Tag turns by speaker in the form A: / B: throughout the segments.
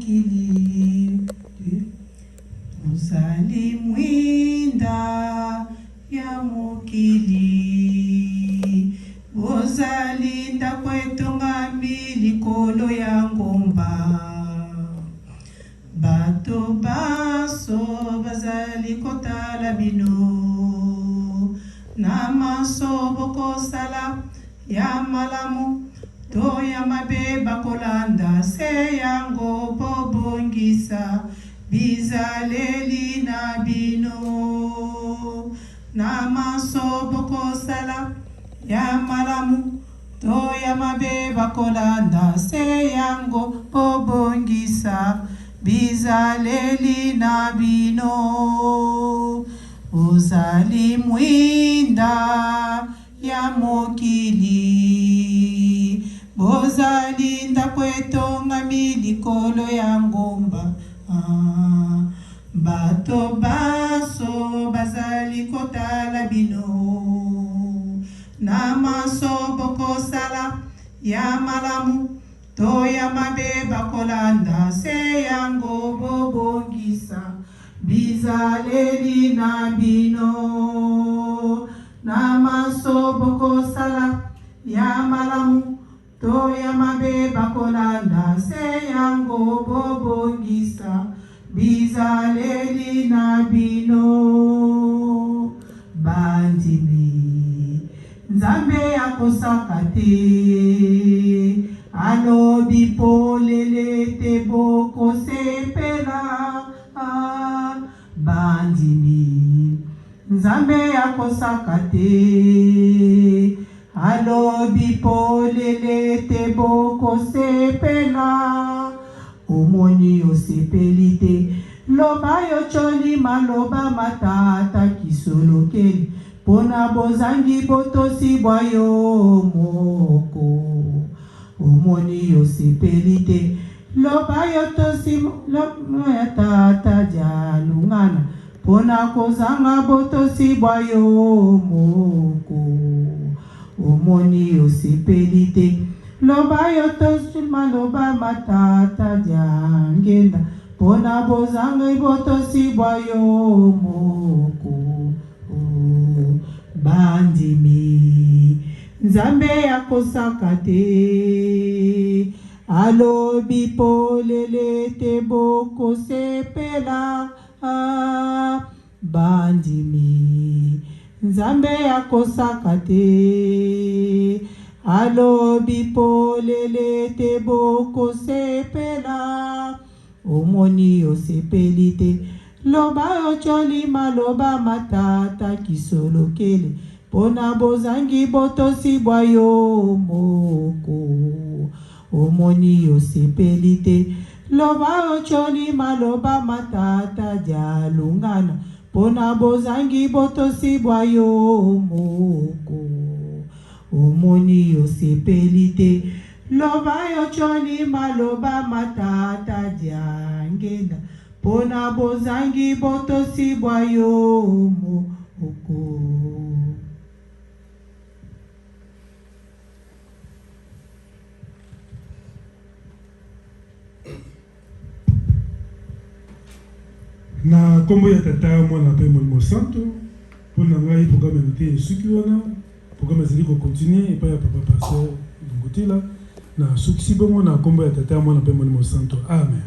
A: mokili ozali mwinda ya mokili ozali ndako etongami likolo ya ngomba bato baso bazali kotala bino na maso bokosala ya malamu to ya mabe bakolanda se yango bobongisa bizaleli na bino na maso bokosala ya malamu to ya mabe bakolanda se yango bobongisa bizaleli na bino ozali mwinda ya mokili bozali ndako etongami likolo ya ngomba bato baso bazali kotala bino na maso bokosala ya malamu to ya mabe bakolanda se yango bobongisa bizaleli na bino na maso bokosala ya malamu to ya mabe bakolanda se yango bobongisa bizaleli na bino bandimi nzambe akosaka te alobi polele te bokosepela bandimi nzambe akosaka te alobi polele te bokosepela omoni osepeli te loba yocoli maloba matata kisolokeli mpona bozangi botosi bwa yo moko omoni osepeli te loba yotosi loba ya tata jalungana mpona kozanga botosi bwa yo moko omoni osepeli te loba yotosi maloba matata jangenda mpona bozanga botosi bwa yo moko bandimi nzambe akosaka te alobi polele te bokosepela bandimi nzambe akosaka te alobi polele te bokosepela omoni osepeli te loba ocoli maloba matata kisolokele mpona bozangi botosi bwa yo moko omoni osepeli te loba ocoli maloba matata jalungana mpona bozangi botosi bwa yo moko omoni osepeli te loba ocoli maloba matata jangenda mpona bozangi botosi bwa yo moko.
B: Na kombo ya tata mwana mpe molimo santo mpona ngai programme ya te esuki wana programme ezali kocontinue epai ya papa pasteur Lungutila na sukisi bongo na kombo ya tata mwana mpe molimo santo amen.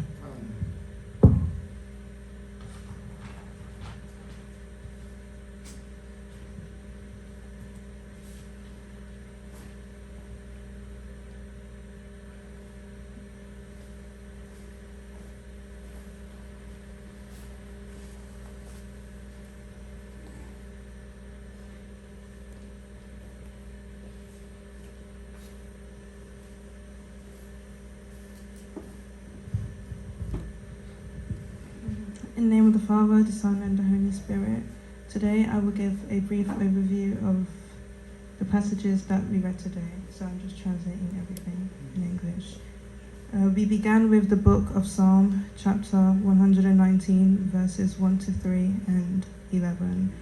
C: In the name of the Father, the Son, and the Holy Spirit. Today I will give a brief overview of the passages that we read today. So I'm just translating everything in English. We began with the book of Psalm, chapter 119, verses 1 to 3 and 11.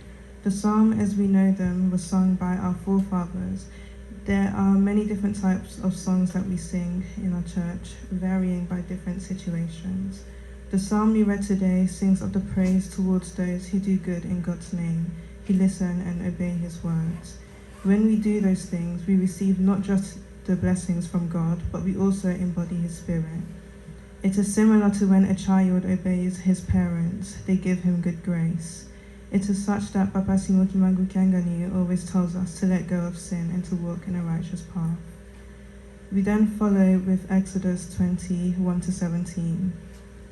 C: The psalm, as we know them, was sung by our forefathers. There are many different types of songs that we sing in our church, varying by different situations. The psalm we read today sings of the praise towards those who do good in God's name, who listen and obey his words. When we do those things, we receive not just the blessings from God, but we also embody his spirit. It is similar to when a child obeys his parents, they give him good grace. It is such that Papa Simoki Mangu Kiangani always tells us to let go of sin and to walk in a righteous path. We then follow with Exodus 20:1-17.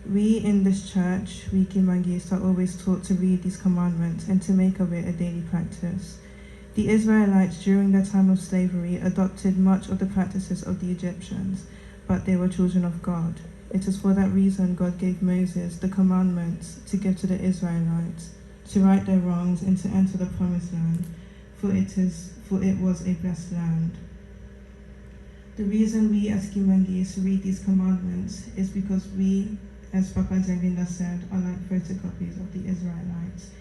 C: We in this church, we Kimangis, are always taught to read these commandments and to make of it a daily practice. The Israelites during their time of slavery adopted much of the practices of the Egyptians, but they were children of God. It is for that reason God gave Moses the commandments to give to the Israelites, to right their wrongs and to enter the promised land, for it was a blessed land. The reason we as Kimangis read these commandments is because we, as Papa Janginda said, are like photocopies of the Israelites.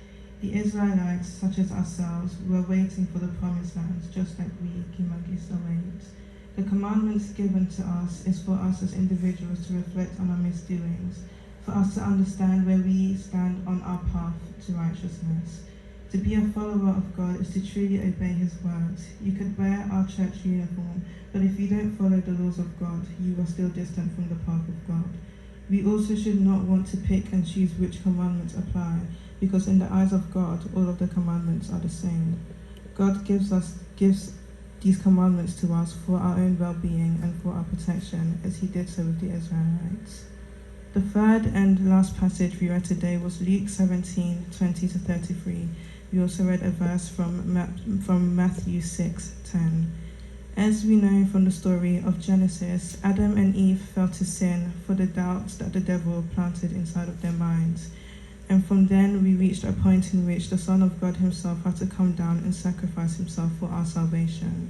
C: The Israelites, such as ourselves, were waiting for the promised land, just like we Kimangis await. The commandments given to us is for us as individuals to reflect on our misdoings, for us to understand where we stand on our path to righteousness. To be a follower of God is to truly obey his words. You could wear our church uniform, but if you don't follow the laws of God, you are still distant from the path of God. We also should not want to pick and choose which commandments apply, because in the eyes of God, all of the commandments are the same. God gives these commandments to us for our own well-being and for our protection, as he did so with the Israelites. The third and last passage we read today was Luke 17:20-33. We also read a verse from Matthew 6:10. As we know from the story of Genesis, Adam and Eve fell to sin for the doubts that the devil planted inside of their minds. And from then we reached a point in which the Son of God himself had to come down and sacrifice himself for our salvation.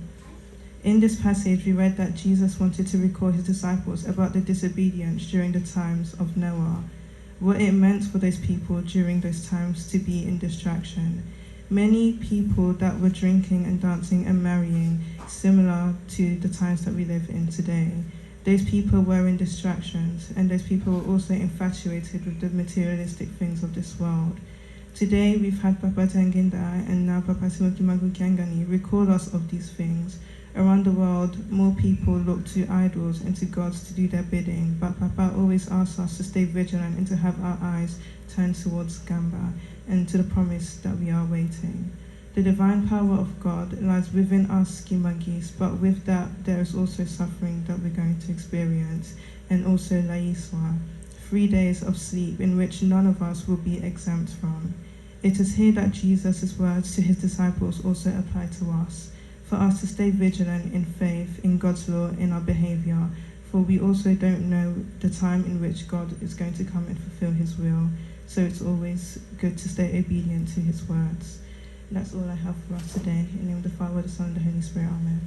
C: In this passage, we read that Jesus wanted to recall his disciples about the disobedience during the times of Noah, what it meant for those people during those times to be in distraction. Many people that were drinking and dancing and marrying, similar to the times that we live in today. Those people were in distractions, and those people were also infatuated with the materialistic things of this world. Today, we've had Papa Tanginda and now Papa Simoki Mangu Kiangani recall us of these things. Around the world, more people look to idols and to gods to do their bidding, but Papa always asks us to stay vigilant and to have our eyes turned towards Gamba and to the promise that we are waiting. The divine power of God lies within us Kimangis, but with that there is also suffering that we're going to experience, and also Laiswa, 3 days of sleep in which none of us will be exempt from. It is here that Jesus' words to his disciples also apply to us, for us to stay vigilant in faith, in God's law, in our behavior, for we also don't know the time in which God is going to come and fulfill his will, so it's always good to stay obedient to his words. And that's all I have for us today. In the name of the Father, the Son, and the Holy Spirit, amen.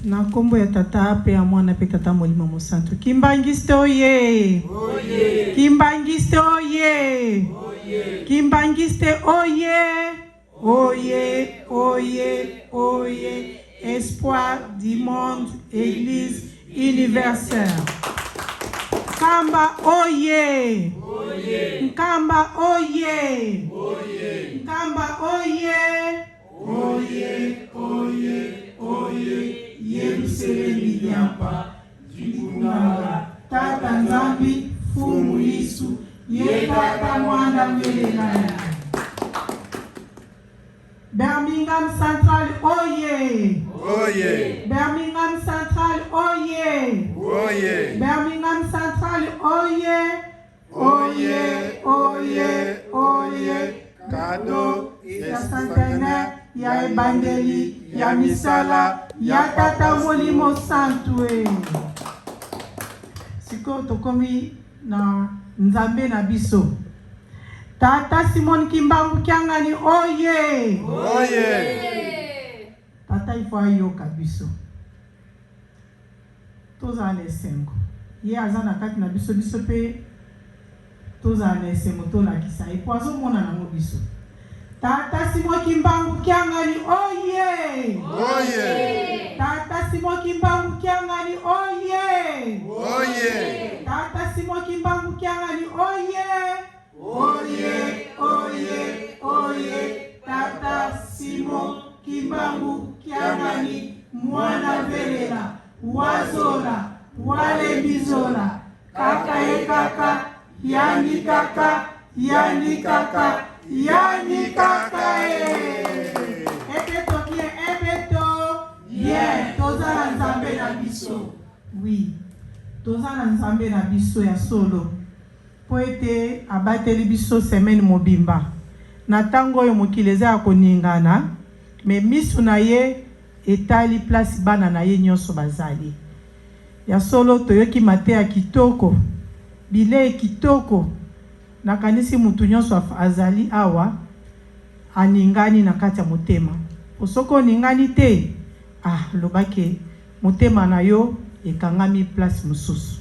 A: Na kombo ya tata pe ya mwana pe tata molimo mosantu. Kimbangiste oye! Oye! Kimbangiste oye! Oye! Kimbangiste oye! Oye! Oye! Oye! Espoir du monde, Église universelle. Kamba oye! Oye! Nkamba oye! Oye! Nkamba oye! Oye! Oye! Oye! Yerusalemu yapa Jibunanga Tata Nzambi Fumu Yesu Ye Tata Mwanda Mwelelaya. Birmingham Central oye! Oye! Birmingham Central oye! Oye! Birmingham Central oye! Oye! Oye! Oye! Kado ya centenaire, ya ebandeli, ya misala, ya tata molimo santu. Siko tokomi na nzambe na biso. Tata Simon Kimbangu Kiangani, oye! Oye! Tata ifo ayoka biso. Toza na esengo. Ye aza na kati na biso biso pe toza na esengo tolakisa. Epo azomona nango biso. Tata Simon Kimbangu Kiangani, oye! Oye! Tata Simon Kimbangu Kiangani, oye! Oye! Tata Simon Kimbangu Kiangani, oye! Oye, oye, oye, Tata Simon Kimbangu Kiangani, mwana velela, wazola, wale bizola, kaka ye kaka, yani kaka, yani kaka, yani kaka Ebeto kie, ebeto, yeah, toza na nzambe na biso. Oui, toza na nzambe na biso ya solo. Poete abateli biso semaine mobimba. Na tango oyo mokili eza ya koningana, me misu na ye etali place bana na ye nyonso bazali. Ya solo toyoki mateya kitoko, bile kitoko, nakanisi mutu nyonso azali awa, aningani na kati ya motema. Osoko ningani te, lobake, motema na yo ekangami place mususu.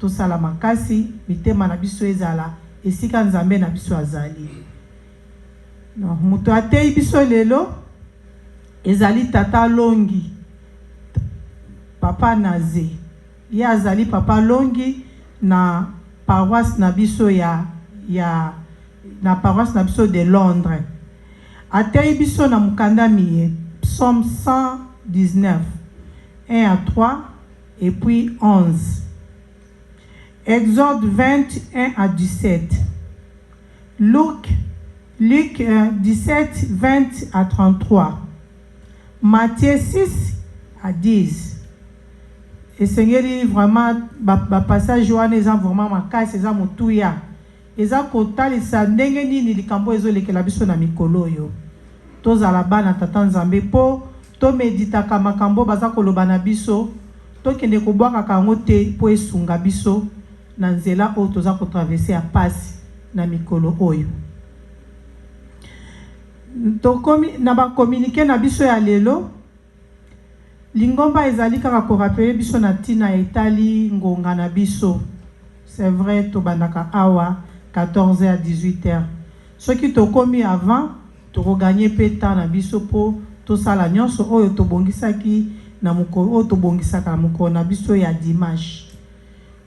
A: Tosala makasi mitema na biso ezala esika nzambe na biso azali. No, mutu atei biso lelo ezali tata Longi, papa Naze. Ye azali papa Longi na paroisse na biso na paroisse na biso de Londres. Atei biso na mukandami Psaume 119, 1 à 3 et puis 11. Exode 21 à 17. Luc 17, 20 à 33. Matthieu 6 à 10. Et Seigneur, vraiment, passage wana eza vraiment makasi eza motuya. Eza kotalisa ndenge nini likambo ezolekela biso na mikolo yo. Tozala bana tata Nzambe po to meditaka makambo baza koloba na biso, to kende kobwaka kango te po esunga biso na nzela oyo toza kotraverse ya pasi na mikolo oyo. Tokomi na ba communiquer na biso ya lelo. Lingomba ezali kaka ko rappeler biso na tina etali ngonga na biso. C'est vrai to bandaka awa 14h à 18h. Ce qui tokomi avant to regagner pe temps na biso po to sala nyonso oyo to bongisaki na mukolo oyo to bongisaka na mukolo na biso ya dimanche.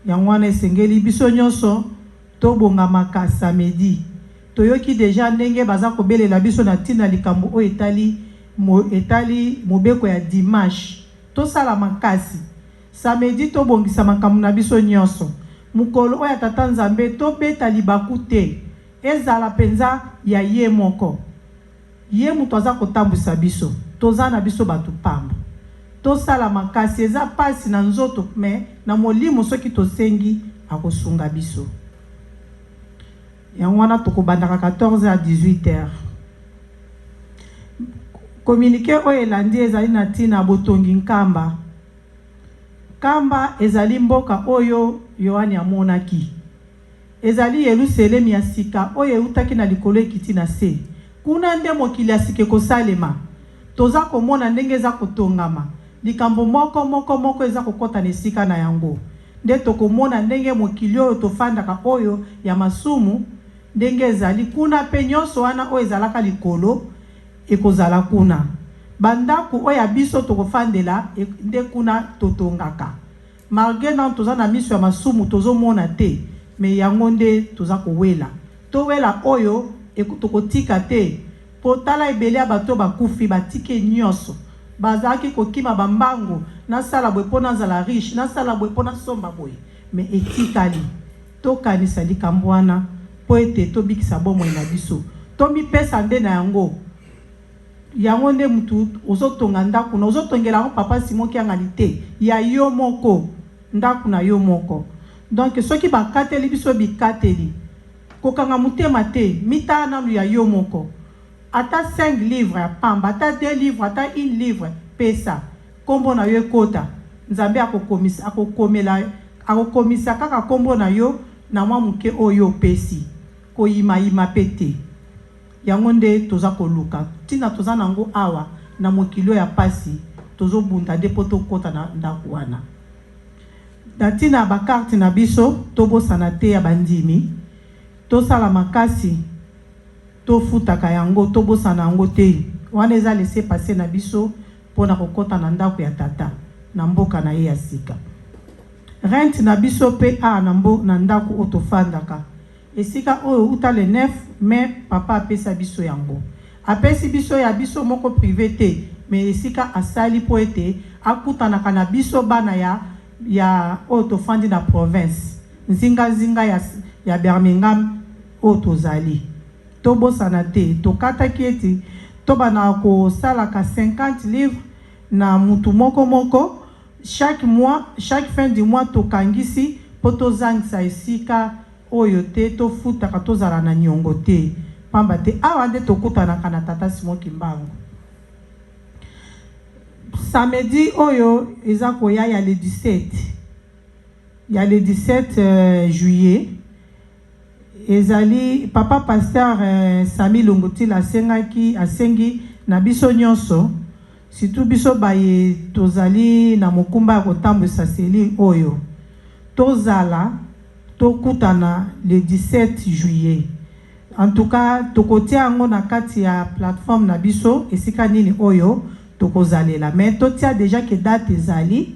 A: Yangwana esengeli biso nyonso to bonga makasa samedi. Toyoki deja ndenge baza kobelela biso na tina likambo oyo etali mobeko ya dimanche. To sala makasi. Samedi to bongisa makambo na biso nyonso. Mukolo oyo tata Nzambe to beta libaku te. Ezala penza ya ye moko. Ye mutu aza kotambusa biso. Toza na biso batu pamba. To sala makasi eza pasi na nzoto me na molimo soki tosengi akosunga biso. Yangwana tokobandaka 14h à 18h. Communiqué oyo elandi ezali na tina botongi nkamba. Kamba ezali mboka oyo Yohani amonaki. Ezali Yerusalemu ya sika oyo eutaki na likolo ekiti na se. Kuna nde mokili asike kosalema. Toza komona ndenge eza kotongama. Likambo moko eza kokota na esika na yango. Nde tokomona ndenge mokili oyo tofandaka oyo ya masumu ndenge ezali kuna pe nyonso wana oyo ezalaka likolo ekozala kuna. Bandaku oyo biso tokofandela nde kuna totongaka. Malgré na toza na miso ya masumu tozomona te, me yango nde toza kowela. Towela oyo tokotika te. Potala ebele ya bato bakufi batike nyonso. Bazaki kokima bambango na sala bwe pona zala riche na sala bwe pona somba boy. Me etikali. Tokanisa likambo wana po ete tobikisa bomo na biso. Tomi pesa nde na yango. Yango nde mutu ozotonga ndaku na ozotongela ngo papa Simon Kiangani te ya yo moko ndaku na yo moko. Donc soki bakateli biso bikateli kokanga mutema te mitana ya yo moko. ata 5 livres ya pamba, ata 2 livres, ata 1 livre pesa kombo na yo ekota nzambe akokomisa kaka kombo na yo na mwa muke oyo opesi koyima pete yango nde toza koluka tina toza nango awa na mokilo ya pasi tozobunda nde po tokota na ndako wana na tina bakarte na biso tobosana te ya bandimi tosala makasi tofutaka yango tobosana yango te wana eza laisser passer na biso mpona kokota na ndako ya tata na mboka na ye ya sika rent na biso pe na ndako oyo tofandaka esika oyo uta le 9 mai papa apesa biso yango apesi biso ya biso moko privé te mais esika asali po ete akutanaka na biso bana ya oyo tofandi na province nzinga ya Birmingham oyo tozali tobosana te tokataki ete tobana kosalaka 50 livres na mutu moko chaque mois chaque fin du mois tokangisi po tozangisa esika oyo te tofutaka tozala na nyongo te pamba te awa nde tokutanaka na tata Simon Kimbangu samedi oyo eza koya ya le 17 juillet ezali papa pasteur Sami Lungutila asengi na biso nyonso surtout biso baye tozali na mokumba ya kotambwisa seli oyo tozala tokutana le 17 juillet en tout cas tokotia yango na kati ya plateforme na biso esika nini oyo tokozalela mais totia déjà ke date ezali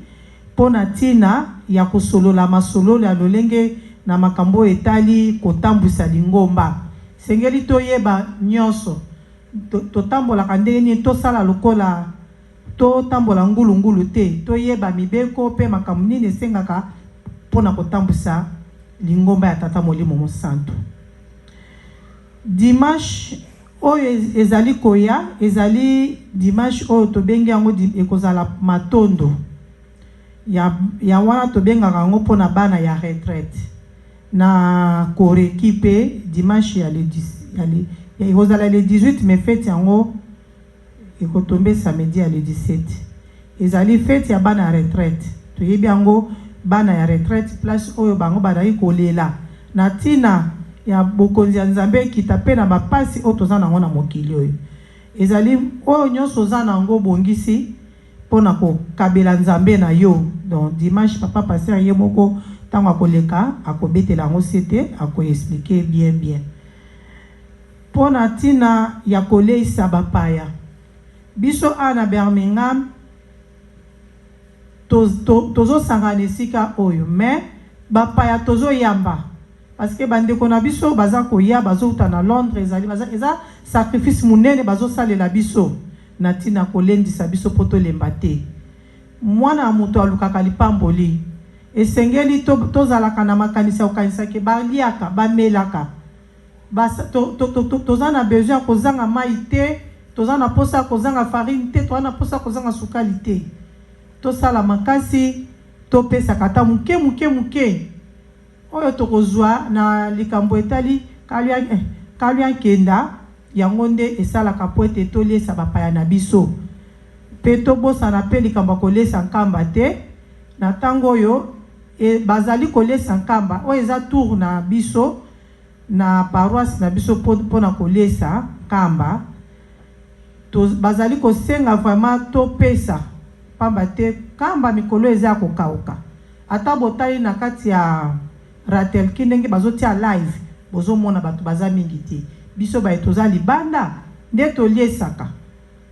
A: pona tina ya kosolola masololo ya lolenge na makambo etali kotambwisa lingomba sengeli toyeba nyonso totambolaka ndenge nini tosala lokola totambola ngulungulu te toyeba mibeko pe makambo nini esengaka pona kotambwisa lingomba ya tata Molimo Mosantu dimanche oyo ezali koya ezali dimanche oyo tobengi yango ekozala matondo ya wana tobengaka yango mpona bana ya retraite na koreki pe dimanche ekozala le 18 mais fete yango ekotombe samedi ya le 17 ezali fete ya bana ya retraite toyebi yango bana ya retraite place oyo bango bazali kolela na tina ya bokonzi ya nzambe ekita pe na bapasi oyo toza nango na mokili oyo ezali oyo nyonso oza nango bongisi mpona kokabela nzambe na yo donc dimanche papa pasteur ye moko ntango akoleka akobetela yango sete akoexplike bien mpona tina ya koleisa bapaya biso na Birmingham tozosangana esika oyo mais bapaya tozoyamba parce que bandeko na biso baza koya bazouta na Londres eza sacrifice munene bazosalela biso na tina kolendisa biso po tolemba te mwana ya moto alukaka lipamboli esengeli tozalaka na makanisi ya kokanisaki baliaka bamelaka toza na besoin kozanga mai te toza na posa kozanga farine te toza na posa kozanga sukali te tosala makasi topesaka ta muke oyo tokozwa na likambo etali kalya nkenda yango nde esalaka po ete toliesa bapaya na biso pe tobosana pe likambo kolesa nkamba te na ntango oyo bazali kolesa nkamba oyo eza tour na biso na paroisse na biso mpona kolesa nkamba bazali kosenga vraiment topesa pamba te kamba mikolo eza ya kokauka ata botali na kati ya ratel kindenge bazotia live bozomona bato baza mingi te biso baye toza libanda nde toliesaka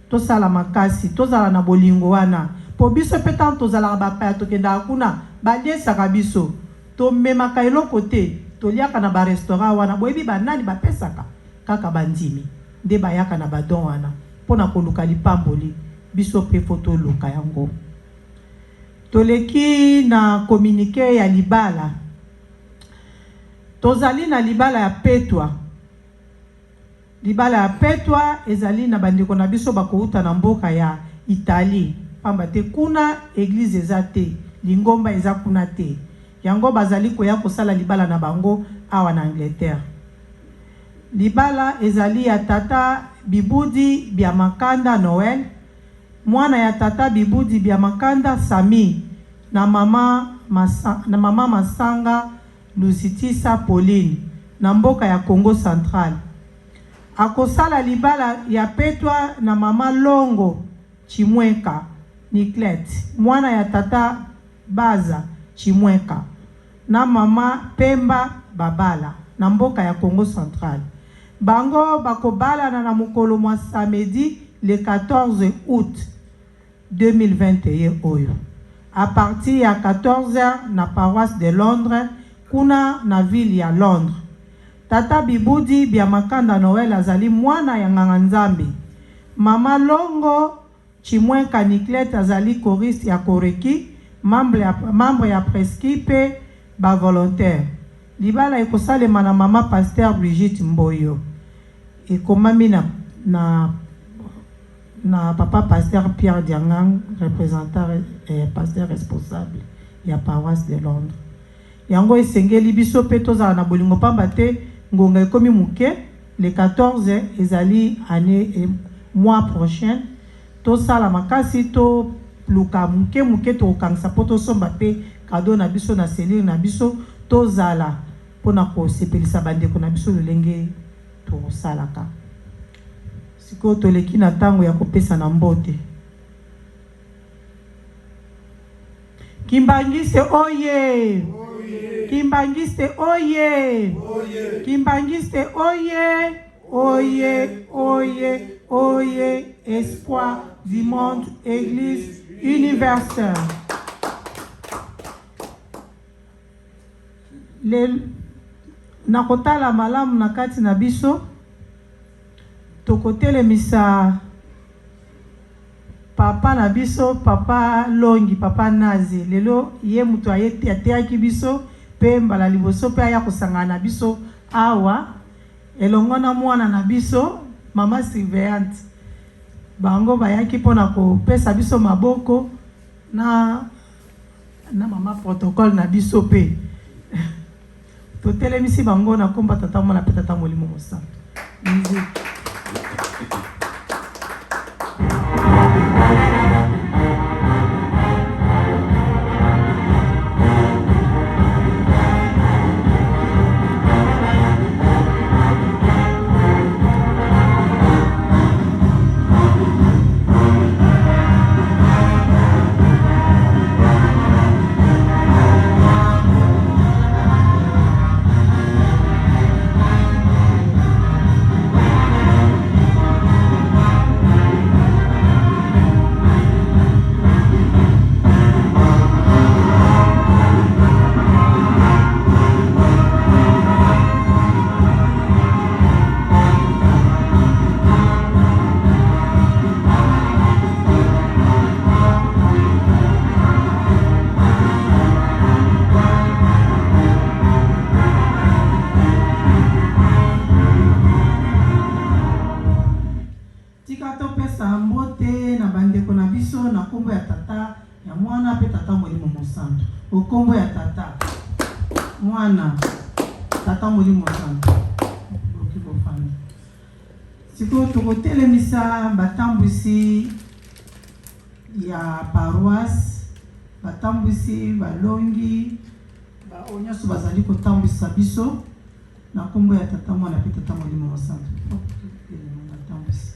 A: tosala makasi tozala na bolingo wana po biso pe tant tozalaka bapaya tokendaka kuna baliesaka biso tomemaka eloko te toliaka na barestaurant wana boyebi banani bapesaka kaka bandimi nde bayaka na badon wana mpona koluka lipamboli biso pe fo toluka yango toleki na communiqué ya libala tozali na libala ya petwa ezali na bandeko na biso bakouta na mboka ya Italie pamba te kuna église eza te lingomba eza kuna te yango bazali koya kosala libala na bango awa na Angleterre libala ezali ya tata Bibudi Biamakanda Noël, mwana ya tata Bibudi Biamakanda Sami, na mama Masanga Lusitisa Pauline, na mboka ya Congo Central. Akosala libala ya petwa na mama Longo Chimweka Niklet, mwana ya tata Baza Chimweka, na mama Pemba Babala, na mboka ya Congo Central. Bango bakobala na mukolo mwa samedi le 14 août 2021 oyo. À partir ya 14h na paroisse de Londres, kuna na ville ya Londres. Tata Bibudi Biamakanda Noël azali mwana ya nganga nzambe. Mama Longo Chimwenka Niklet azali choriste ya Koreki, membre ya prescripe ba volontaire. Libala ekosalema na mama pasteur Brigitte Mboyo. Ekomami na papa pasteur Pierre Diangang, représentant pasteur responsable ya paroisse de Londres. Yango esengeli biso pe tozala na bolingo pamba te ngonga ekomi muke le 14 ezali année mois prochain tosala makasi to luka muke to okangisa po tosomba pe kado na biso na selire na biso tozala pona ko sepelisa bandeko na biso lolenge tosalaka. Siko toleki na tango ya kopesa na mbote. Kimbangiste oye! Kimbangiste oye! Kimbangiste oye! Oye, oye, oye! Espoir du monde, Église universelle. Nakotala malamu na kati na biso tokotele misa papa na biso, papa Longi, papa Nazi. Lelo ye mutu ateaki biso pe mbala liboso pe aya kosangana na biso awa elongo na mwana na biso mama surveillante. Bango bayaki pona kopesa biso maboko na mama protocole na biso pe totelemisi bango na komba tata mwana pe tata molimo mosantu. Musique. Okombo ya tata mwana tata molimo santu okibofana. Siko tokotelemisa batambwisi ya paroisse, batambwisi balongi baonyaso bazali kotambwisa biso na kombo ya tata mwana pe tata molimo santu. Batambwisi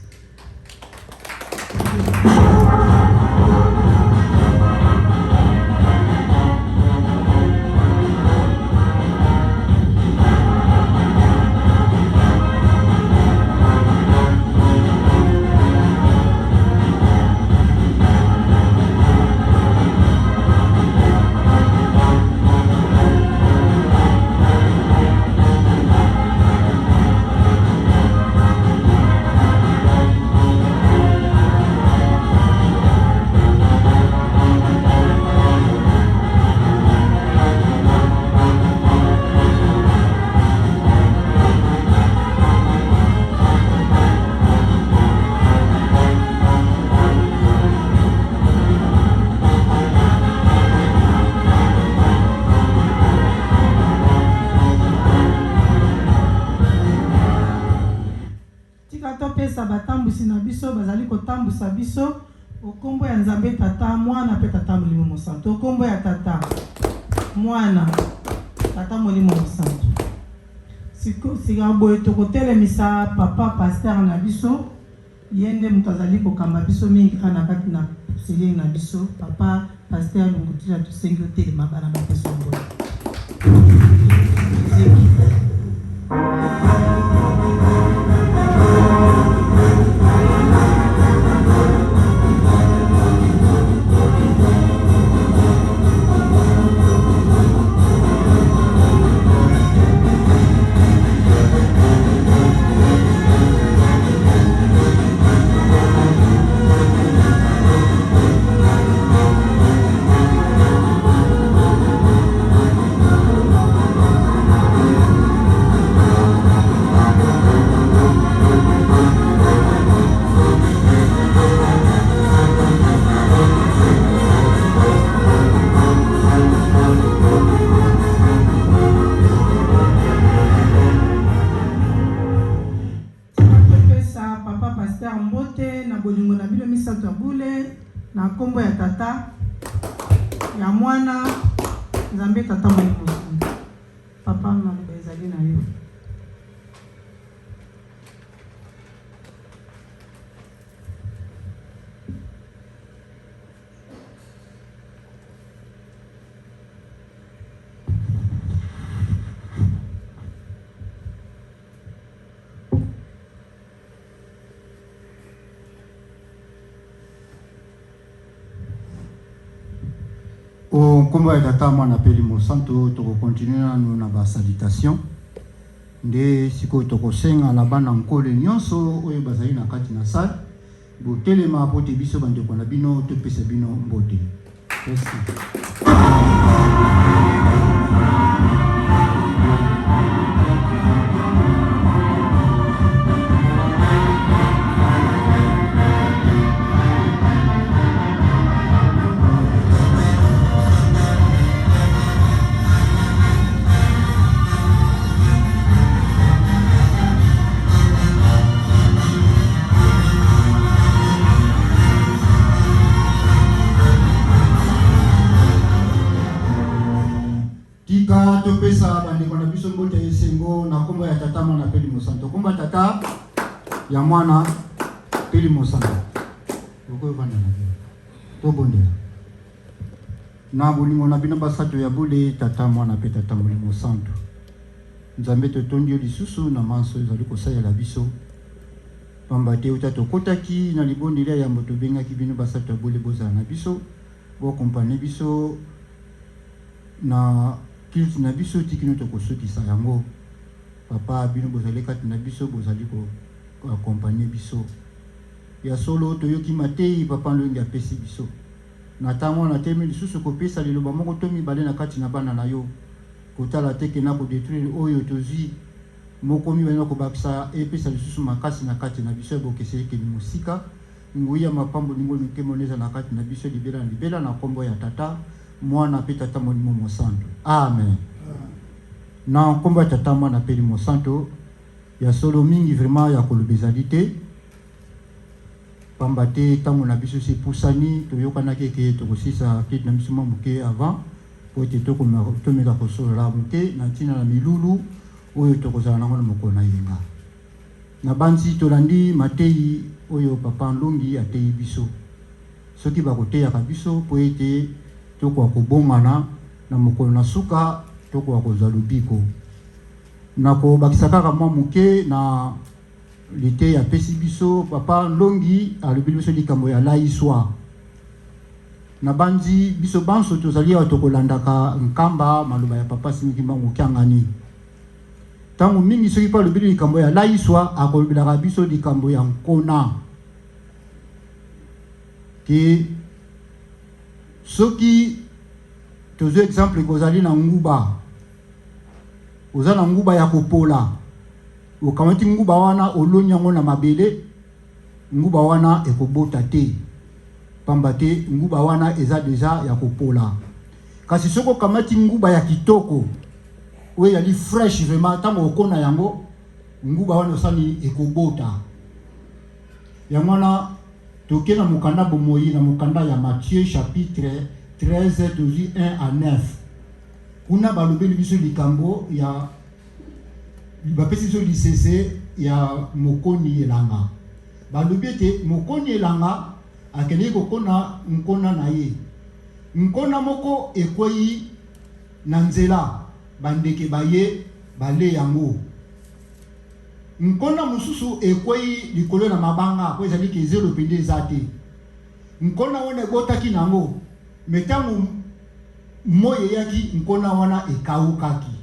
A: batambusi na biso bazali kotambusa biso okombo ya Nzambe Tata Mwana pe Tata Molimo Mosantu. Okombo ya Tata Mwana Tata Molimo Mosantu. Sika boye tokotelemisa papa pasteur na biso yende mutazali kokamba biso mingi kana kati na seling na biso papa pasteur Lungutila tusengi otelema bana bapeso mbola. Na kombo ya Tata ya Mwana Nzambe Tata Molimo Mosantu. Papa na mbezali na yo.
D: Au combat de Tata Mwana Peli Mosantu, tu continuer à nous na salutation. Nde siko toko senga na bana nkole nyonso oyo bazali na kati na salle. Botelema bote biso bande ko na bino to pesa bino mbote. Merci. Pesa bande kwa biso mbote yesengo na kombo ya Tata Mwana Peli Mosantu. Kombo Tata ya Mwana Peli Mosantu. Uko vanda na bio. To bonde. Na bolingo na bino basato ya bule Tata Mwana pe Tata Molimo Mosantu. Nzambe to tondio lisusu na manso ezali kosaya la biso. Pamba te utato kotaki na libondela ya moto benga ki bino basato ya bule boza na biso. Bo kompane biso na kilti na biso tikino to kosokisa yango papa bino bozali kati na biso bozali ko accompagner biso ya solo toyoki matei papa ndongi apesi biso na tango na temi lisusu kopesa liloba moko to mibale na kati na bana na yo kotala teke na ko détruire oyo tozi moko mibale na kobakisa epesa lisusu makasi na kati na biso bokese ke musika nguya mapambo ningo mikemoneza na kati na biso libela na kombo ya Tata Mwana pe Tata Molimo Mosantu. Amen. Na kombo ya Tata Mwana Peli Mosantu ya solo mingi vraiment ya kolobezalité. Pamba te tango na biso se pusani toyokana keke tokosisa kete na biso mamuke avant po te tomeka kosola muke na ntina na milulu oyo tokozala nango na mokolo na yenga. Na banzi tolandi matei oyo papa Ndongi atei biso. Soki bakoteyaka biso po ete toko kobongana na mokolo na suka toko kozwa lobiko. Na ko bakisaka kama muke na lite ya pesi biso papa Ndongi alobi biso likambo ya laiswa. Na banzi biso banso tozali ya tokolandaka nkamba maloba ya papa Simiki Mbangu Kiangani. Tangu mingi soki pa lobi likambo ya laiswa akolobelaka biso likambo ya nkona. Ki soki tozo exemple kozali na nguba oza na nguba ya kopola okamati nguba wana oloni yango na mabele nguba wana ekobota te pamba te nguba wana eza deja ya kopola kasi soko kamati nguba ya kitoko oyo yali fresh vraiment tango okona yango nguba wana osani ekobota ya mwana toke na mukanda bomoi na mukanda ya Matthieu chapitre 13 12 1 à 9 kuna balobeli biso likambo ya bapesi biso lisese ya mokoni elanga balobi ete mokoni elanga akende kokona nkona na ye nkona moko ekwei na nzela bandeke baye bale yango nkona mususu ekwei likolo na mabanga po ezali ke zelo pende ezate nkona wana ebotaki nango metango moye yaki nkona wana ekaukaki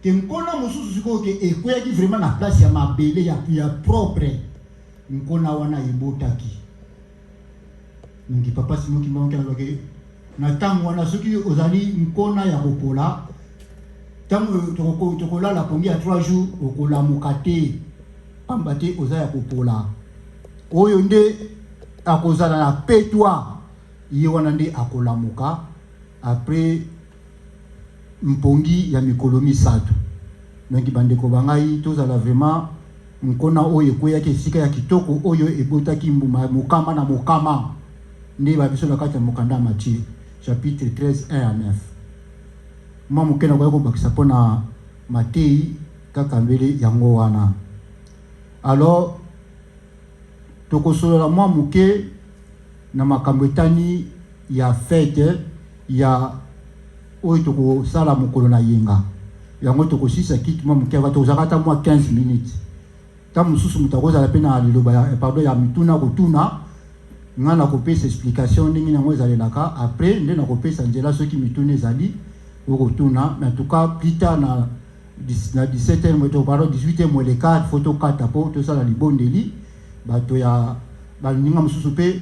D: ke nkona mususu sikoyo ke ekweyaki vraiment na place ya mabele ya propre nkona wana ebotaki ngi papa simoki mbango ke na tango wana soki ozali nkona ya kopola tango tokolala pongi ya 3 jours okolamuka te pamba te oza ya kopola oyo nde akozala na petwa ye wana nde akolamuka après mpongi ya mikolo misato donc bandeko bangai tozala vraiment nkona oyo ekweyaki esika ya kitoko oyo ebotaki mbuma mokama na mokama nde babiso na kati ya mokanda ya Matthieu chapitre 13 1 à 9 mwa moke na koya kobakisa mpona Matei kaka mbele yango wana. Alors tokosolola mwa moke na makambo etani ya fete ya oyo tokosala mokolo na yenga yango tokosisa kiti mwa moke ava tozalaka mwa 15 minutes ta mosusu moto akozala mpe na liloba ya mituna kotuna nga na kopesa explication ndenge nango ezalelaka après nde na kopesa nzela soki mituna ezali okotuna mais en tout cas plus tard na 17h moto pardon 18h moins le quart photo 4 po to sala libondeli bato ya baninga mosusu pe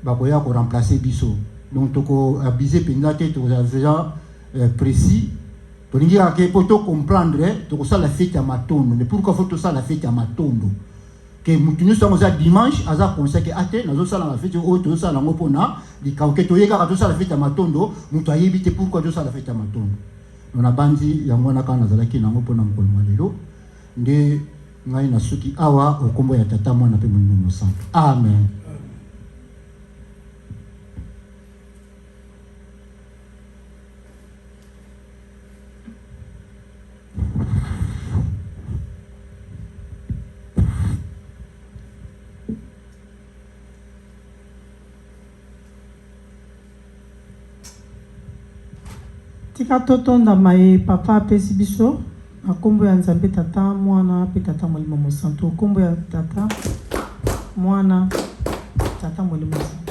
D: bakoya ko remplacer biso donc toko abiser penza te to déjà précis to ninga ke poto comprendre to sala fête ya matondo mais pourquoi faut to sala fête ya matondo que mutunu sango za dimanche aza conseil que ate nazo sala la fête o to sala ngo pona likauke to yeka to sala fête ya matondo mutu ayebi te pourquoi to sala fête ya matondo na banzi yango na kana zalaki nango pona mokolo malelo nde ngai na suki awa okombo ya tata mwana pe Molimo Santo amen.
A: Tika totondama ye papa apesi biso na kombo ya Nzambe tata mwana pe tata Molimo Santo kombo ya tata mwana tata Molimo Santo.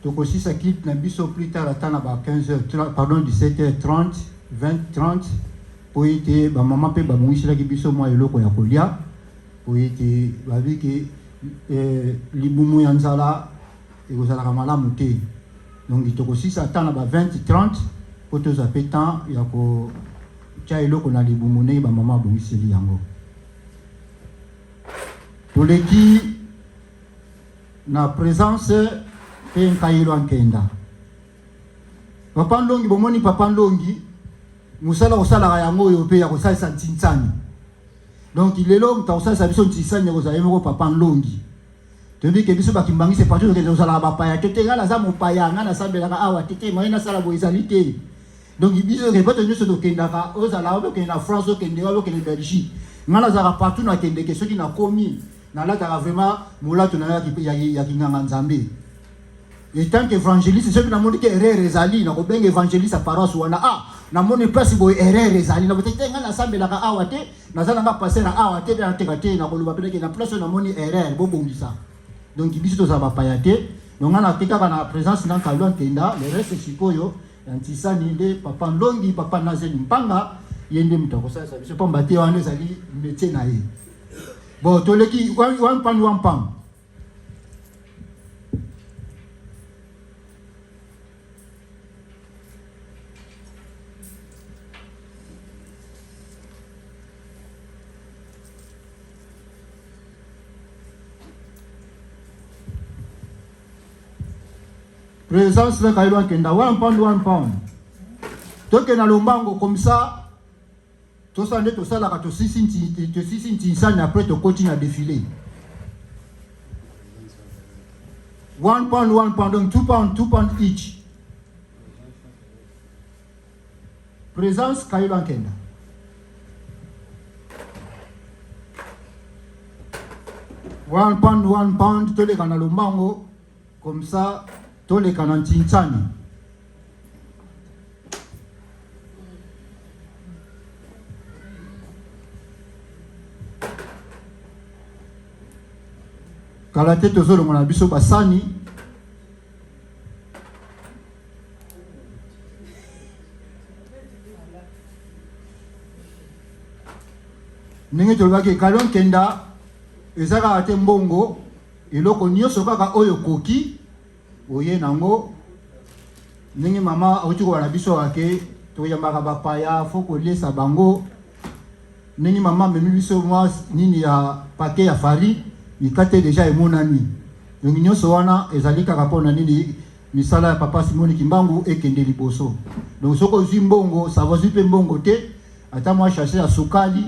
D: Tokosisa clip na biso plus tard atana ba 15h30 pardon 17h30 20h30 po ete ba mama pe ba mongisila ki biso mwa eloko ya kolia po ete ba biki libumu ya nzala ekozala malamu te donc tokosisa atana ba 20h30 po toza pe temps ya ko tia eloko na libumu ne ba mama bongisili yango toleki na présence pe nkayilo ankenda papa ndongi bomoni papa ndongi musala osala yango yo pe ya kosalisa ntintsani donc lelo mtaosalisa biso ntintsani ya kozala yemoko papa ndongi tobi ke biso bakimbangise partout ke ozala bapaya tete ngala za mopaya ngana sambelaka awa tete moyena sala boizali te donc biso ke bato nyuso tokendaka ozala okenda France okende okende Belgique ngala za partout na kende ke soki na komi na lata vraiment molato na ya kinganga Nzambe. Et tant qu'évangéliste, c'est que namoni ke erreur ezali na ko benga évangéliste paroisse wana namoni place boy erreur ezali na botete ngana sambelaka awa te nazala nga passer na awa te na tekate na koloba pe na place namoni erreur bobongisa donc biso to za bapaya te donc ngana tekaka na présence na kalwa tenda le reste sikoyo antisani nde papa ndongi papa nazeli mpanga yende mtakosasa biso pamba te wana ezali métier na ye. Bon toleki one pan. Présence là kailo kenda one pound. Toke na lombango comme ça. Tout ça net tout ça là quand tu sisi ça après tu continues à défiler. One pound, donc 2 pounds each. Présence kailo kenda. One pound, tole kana lombango comme ça. Tole kana chinchani. Kala te tozolo mona biso basani. Ninge tolobaki kalon kenda ezaka ate mbongo eloko nyonso kaka oyo koki oye nango ninge mama auti ko na biso ake to yambaka bapaya foko lesa bango ninge mama memi biso mwa nini ya paquet ya farine ikate deja emonani donc nyonso wana ezali kaka pona nini misala ya papa Simoni Kimbangu ekende liboso. Donc soko zimbongo savozi pe mbongo te ata mwa chercher ya sukali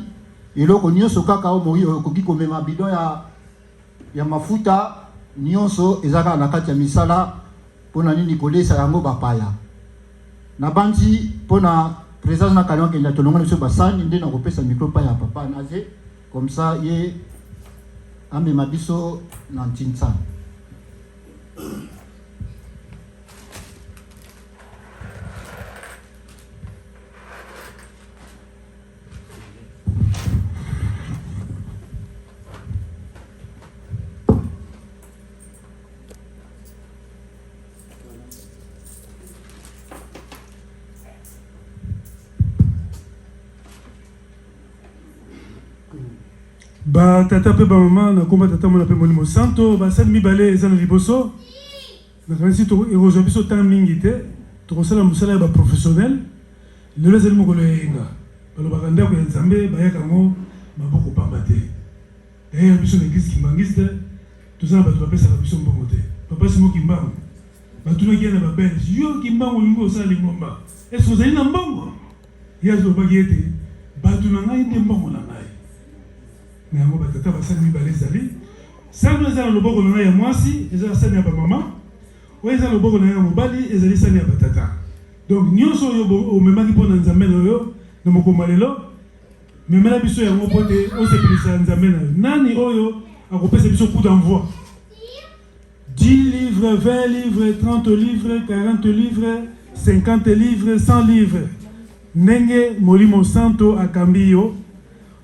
D: eloko nyonso kaka o moyo koki komema bidon ya mafuta nyonso ezaka na kati ya misala pona nini kolesa yango bapaya na banzi pona présence na kalon kenda tolongana biso basani nde na kopesa micro pa ya papa naze comme ça ye amema biso na ntintsana.
B: Ba tata pe ba mama na komba tata mona pe Molimo Santo ba sali mibale ezana liboso na kanisi to erozo biso tan mingi te to kosala musala ba professionnel lelo zeli moko lenga balo ba kanda ko nzambe ba yaka ngo maboko pamba te biso na église kimbangiste to zana ba to pesa ba biso mbongo te papa Simon Kimbangu ba tuna kiana ba belge yo Kimbangu lingo sala lingomba est-ce que vous avez na mbongo yazo ba giete ba tuna ngai te mbongo na ngai nango batata basali mibale ezali sani eza na loboko na ngai ya mwasi eza sani ya bamama oyo eza na loboko na ngai ya mobali ezali sani ya batata donc nyonso oyo omemaki mpo na nzambe na yo na mokoma lelo memela biso yango mpo te osepelisa nzambe na yo nani oyo akopesa biso coup d'envoi 10 livres 20 livres 30 livres 40 livres 50 livres 100 livres ndenge Molimo Santo akambi yo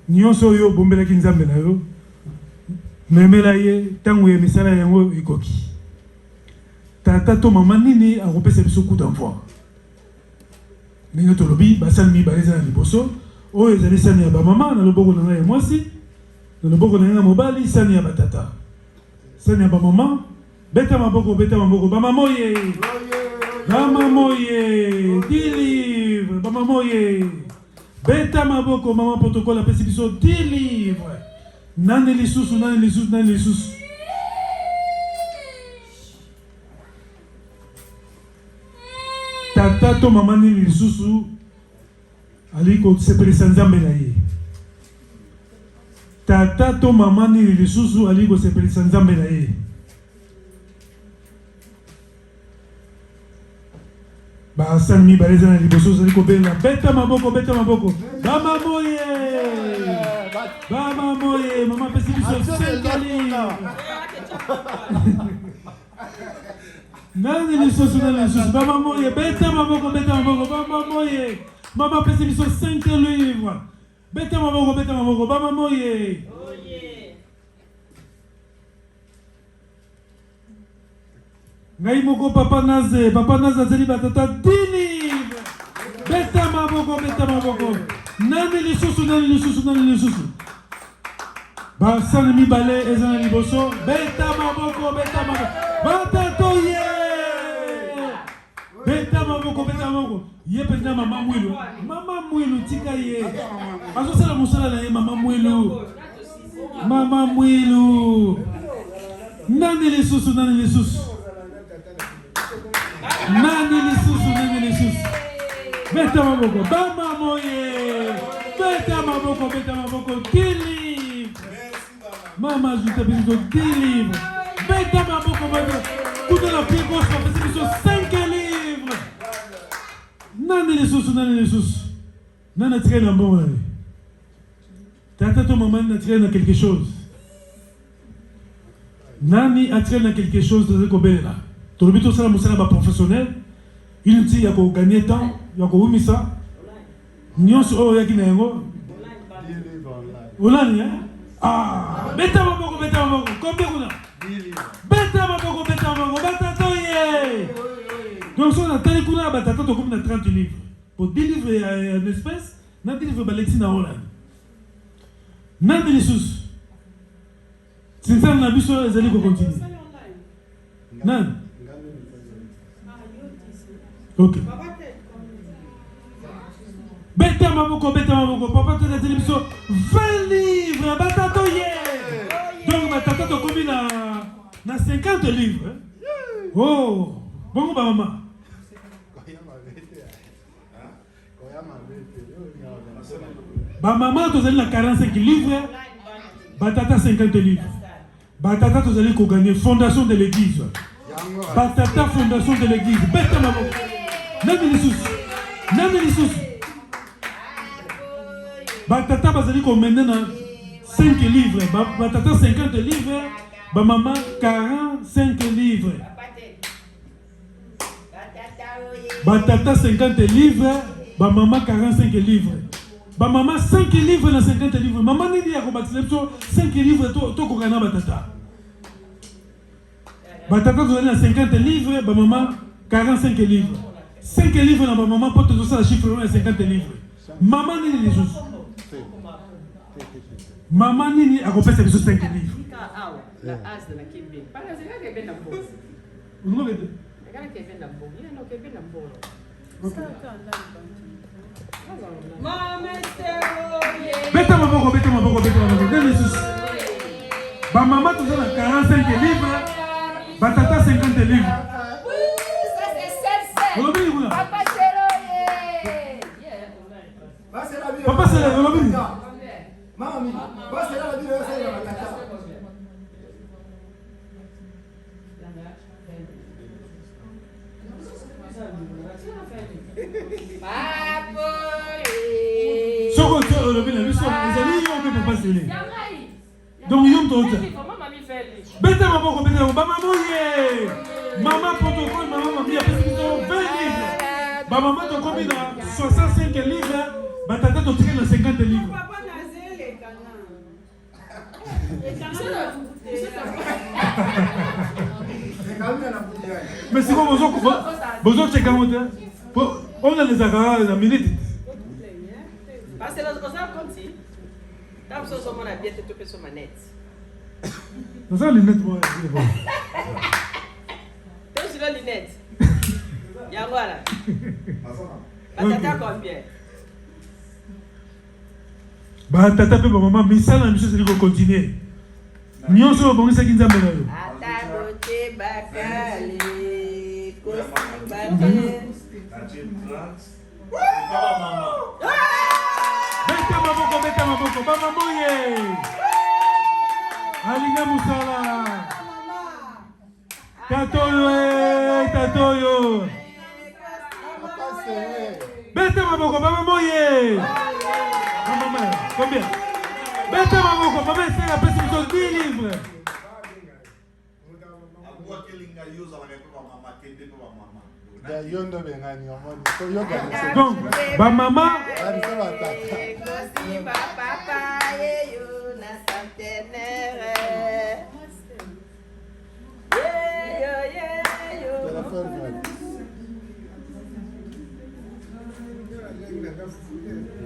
B: nyonso yo bombelaki nzambe na yo memela ye tango ya misala yango ekoki tata to mama nini akopesa biso coup d'envoi ndenge tolobi basali mibale eza na liboso oyo ezali sani ya bamama na loboko na ngai ya mwasi na loboko na ngai ya mobali sani ya batata sani ya bamama beta maboko bamamoye 10 livres bamamoye beta maboko mama protocole apesi biso 10 livres nani lisusu tata to mama nini lisusu ali kosepelisa nzambe na ye tata to mama nini lisusu ali kosepelisa nzambe na ye basali mibale eza na liboso ozali kobenga beta maboko bamamoye mama apesi biso 5 livres nani lisusu bamamoye beta maboko bamamoye mama apesi biso 5 livres beta maboko bamamoye ngai moko papa naze azali batata 10 livres beta maboko Nani lisusu. Basana mibale ezana liboso. Beta maboko. Batato ye. Beta maboko. Ye pena mama mwilu tika ye. Aso sala musala na ye mama mwilu. Nani lisusu. Beta maboko. Bama moye. Beta maboko. Délivre. Maman, je t'ai besoin de délivre. Beta maboko. Tout dans la pied gauche, on va faire 5 livres. Nani lisusu. Nani a tiré la bombe. Tata, ton maman a tiré dans quelque chose. Nani a tiré dans quelque chose de ce qu'on fait là. Tu as vu ça, la professionnel. Il dit qu'il y a gagné temps, il y a ça. Nous sommes là qui n'est pas. Online. Ah, beta maboko. Combien on a? Beta maboko. Donc, si on a tel coup là, bata to comme 30 livres. Pour délivrer une espèce, on délivre balexi na Hollande. N'a des sous. C'est ça on a vu sur les années qu'on continue. Non. Ok. Beta maboko. Papa te dit l'émission 20 livres. Batato ye. Donc batato to combien na 50 livres. Oh. Bon maman. Maman tu as 45 livres. Batata 50 livres. Batata tu as gagner fondation de l'église. Batata fondation de l'église. Beta maman. Nani les sous. Batata bazali ko maintenant 5 livres. Batata 50 livres. Ba maman 45 livres. Batata 50 livres. Ba maman 45 livres. Ba maman 5 livres na 50 livres. Maman ni dia ko batile 5 livres to ko kana batata. Batata to na 50 livres, ba maman 45 livres. 5 livres na ba maman porte tout ça la chiffre na 50 livres. Maman ni les choses. Maman ni a ko pesa 5 livres.
E: La as de la kimbe. Para se que ben na bo.
B: Vous voyez?
E: Kana que ben na bo. Ni no que ben na bo.
B: Beta maboko. Ba maman tout ça na 45 livres. Batata 50 livres.
E: Ça c'est
B: Vous l'avez vu là?
E: Papa c'est
B: Papa c'est vous l'avez vu?
F: Maman, papa c'est la vie de la batata.
B: Soko le le le so ezali yo pe papa c'est donc yom to ta beta maboko ba maman ye maman protocole maman mami a pesi 20 livres ba maman to komi na 65 livres ba tata to tiré na 50 livres papa na zele kana mais c'est quoi bozo checker on a les agarres la minute.
E: Parce que on ça comme si t'as besoin de mon habit te toper sur manette.
B: Dans ça lunette moi.
E: T'as sur la lunette. Ya voilà. Batata combien?
B: Batata pe maman mais ça la mission c'est de continuer. Nyonso bon ça qui nzambe na yo.
E: Atabote bakale. Kosi bakale.
B: Beta maboko, ba maman ye. Alinga musala. Tatoyo. Beta maboko, ba maman ye. Maman, combien? Beta maboko, maman c'est la personne de 10 livres. Donc, ba maman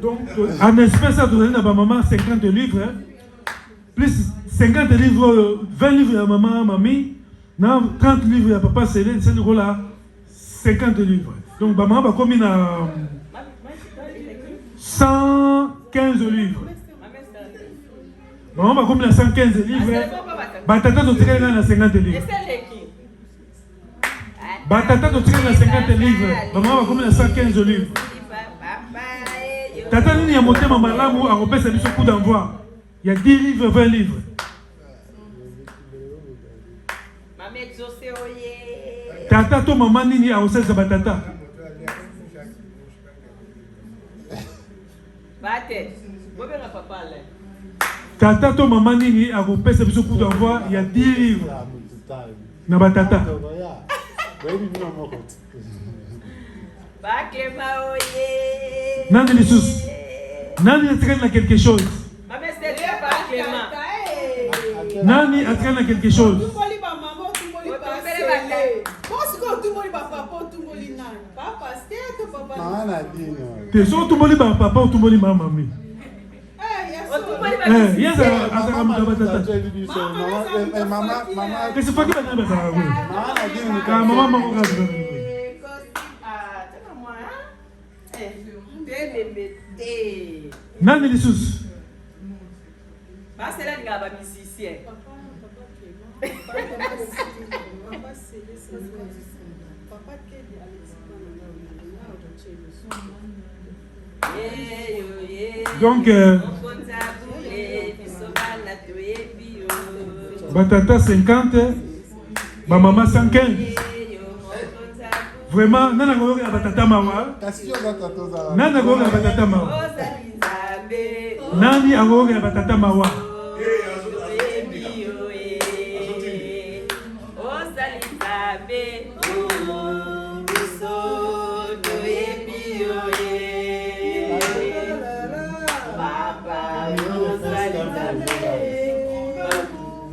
B: Donc, en espèce, ça donne à ma maman 50 livres, hein. Plus 50 livres, 20 livres à maman, mamie, 30 livres à papa, c'est là, 50 livres. Donc, maman va comme 115 livres. Maman va comme 115 livres. Batata doit tirer dans 50 livres. Batata doit tirer dans 50 livres. Maman va comme 115 livres. Tata nini ya motema malamu akopesa biso coup d'envoi. Il y a 10 livres, 20 livres. Tata to maman nini akosesa batata. Tata to maman nini akopesa biso coup d'envoi. Il y a 10 livres. Na batata. Nani lisusu? Nani atikana na quelque chose? Nani atikana na quelque chose? Te so tumboli ba papa ou tumboli ma mami? Yes, azaka muda batata. Mama, qu'est-ce que tu fais ça? Maman Nani lisusu?
E: Basela ngaba musicien.
B: Donc, batata 50, ma maman 115. Vraiment, nana goyoka ya batata mawa. Nana goyoka ya batata mawa. Nani agoyoka ya batata mawa.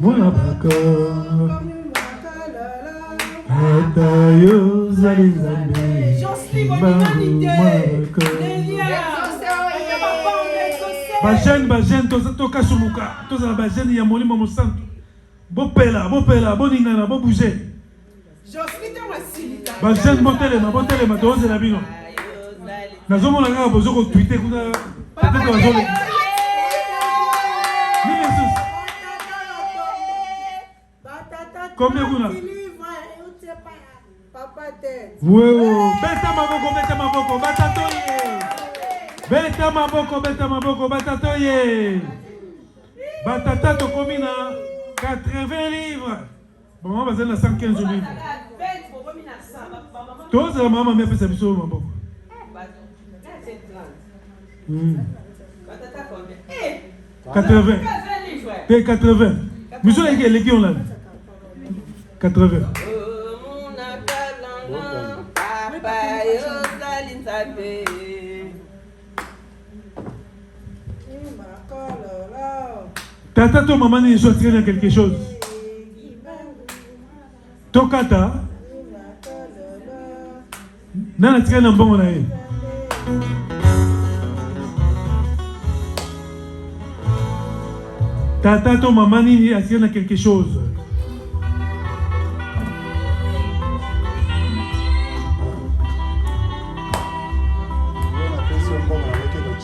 B: Mona baka Atayo Zalizambe Bajene toka sumuka tozala bajene ya molimo mosantu bopela boningana bobouge bajene botelema tozela bino nazomona kaka bozoko tweete kuna peut-être bazole combien kuna? Wow, beta maboko, batatoye. Batata to komina 80 livres. Bon, on va faire 115 livres. Tous la maman m'a fait ça biso maboko. 80. T'es 80. Monsieur les qui ont là 80. Tata to maman ni soit tiré dans quelque chose. Tokata. Nana tiré dans bon na ye. Tata to maman ni a tiré dans quelque chose.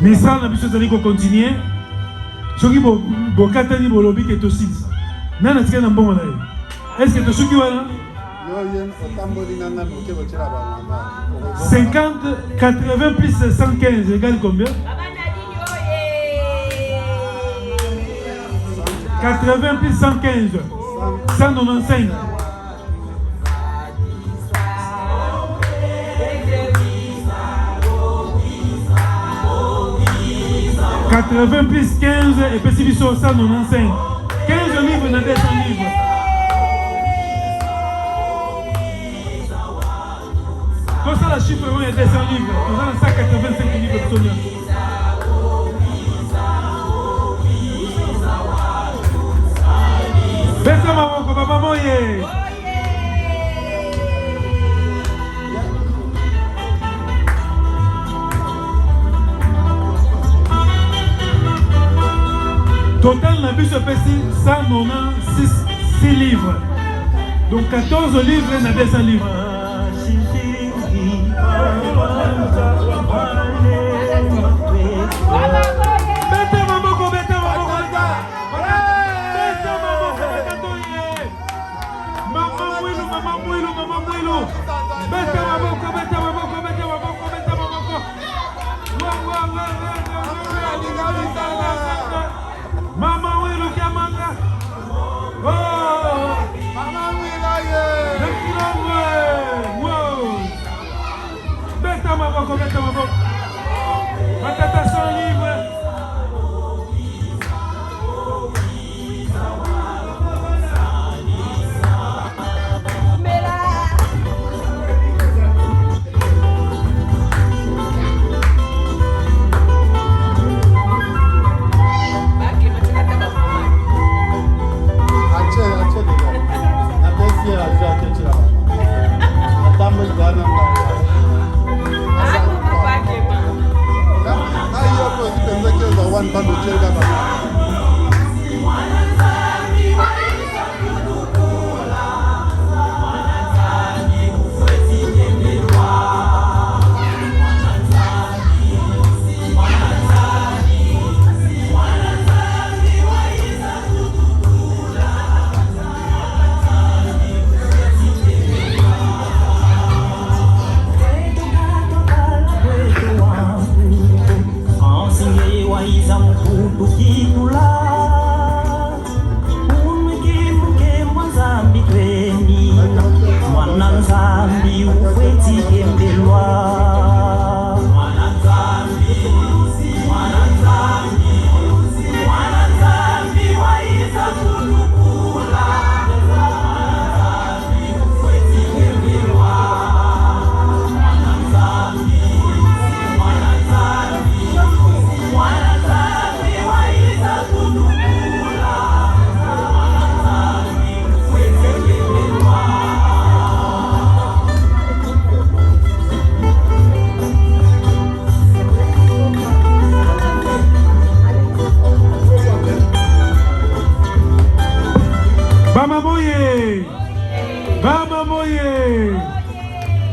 B: Misal na biso zali ko continuer. Soki bokatani bolobi ke to six. Nana tika na mbongo na ye. Est-ce que to soki wana? 50, 80 plus 115 égale combien? 80 plus 115. 195. 80 plus 15 et puis si sur 195. 15 livres dans 200 livres. Tout ça, la chiffre, il y a 200 livres. Tout ça, 185 livres. Besa maboko, baba moye. biso pesi 196 livres. Donc 14 livres na besa livre. Mama Wilu Kiamanga. Oh, Mama Wilu ye. Wow. Beta maboko. Matata 100 livres.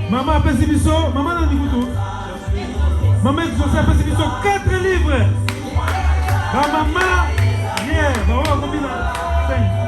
B: Maman apesi biso, maman na nikutu. Maman José apesi biso 4 livres. Ba maman, yeah, ba wa kombina 5.